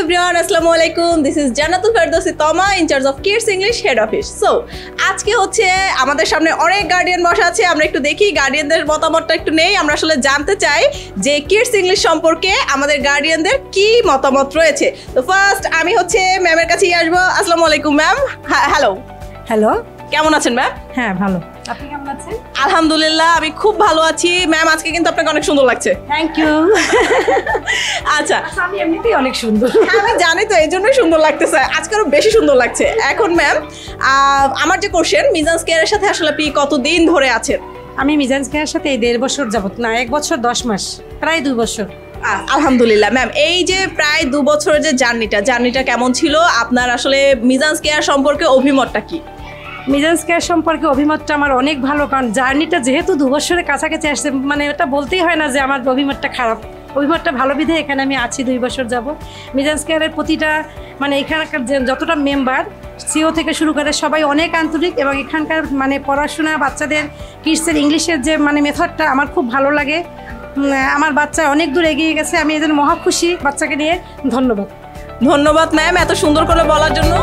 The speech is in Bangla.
everyone, আসসালামু আলাইকুম। This is জান্নাতুল ফেরদৌসী তমা, in charge of Kids English Head Office. So, আজকে হচ্ছে আমাদের সামনে অনেক গার্ডিয়ান বসা আছে। আমরা একটু দেখি গার্ডিয়ানদের মতামতটা একটু নেই। আমরা আসলে জানতে চাই যে কিডস ইংলিশ সম্পর্কে আমাদের গার্ডিয়ানদের কি মতামত রয়েছে। তো ফার্স্ট আমি হচ্ছে ম্যামের কাছেই আসবো। আসসালামু আলাইকুম ম্যাম। হ্যালো হ্যালো, কেমন আছেন ম্যাম? হ্যাঁ ভালো। আপনি কেমন আছেন? আলহামদুলিল্লাহ, আমি খুব ভালো আছি ম্যাম। আজকে কিন্তু আপনাকে অনেক সুন্দর লাগছে। Thank you. আচ্ছা, আমি এমনিতেই অনেক সুন্দর। আমি জানি তো, এই জন্যই সুন্দর লাগতেছে। আজকে আরো বেশি সুন্দর লাগছে। এখন ম্যাম, আমার যে কোশ্চেন, মিজান্স কেয়ারের সাথে আসলে আপনি কতদিন ধরে আছেন? আমি মিজান্স কেয়ারের সাথে এই 1.5 বছর যাবত, না 1 বছর 10 মাস, প্রায় 2 বছর। আলহামদুলিল্লাহ ম্যাম, এই যে প্রায় 2 বছরের যে জার্নিটা কেমন ছিল? আপনার আসলে মিজান্স কেয়ার সম্পর্কে অভিমতটা কি? মিজান্স কেয়ার সম্পর্কে অভিমতটা আমার অনেক ভালো, কারণ জার্নিটা যেহেতু 2 বছরের কাছাকাছি আসছে, মানে ওটা বলতেই হয় না যে আমার অভিমতটা খারাপ। অভিমতটা ভালো বিধে এখানে আমি আছি 2 বছর যাব। মিজান্স কেয়ারের প্রতিটা মানে এখানকার যতটা মেম্বার, সিও থেকে শুরু করে সবাই অনেক আন্তরিক, এবং এখানকার মানে পড়াশোনা বাচ্চাদের কিডসের ইংলিশের যে মানে মেথডটা আমার খুব ভালো লাগে। আমার বাচ্চা অনেক দূর এগিয়ে গেছে, আমি এদের মহা খুশি বাচ্চাকে নিয়ে। ধন্যবাদ। ধন্যবাদ ম্যাম এত সুন্দর করে বলার জন্য।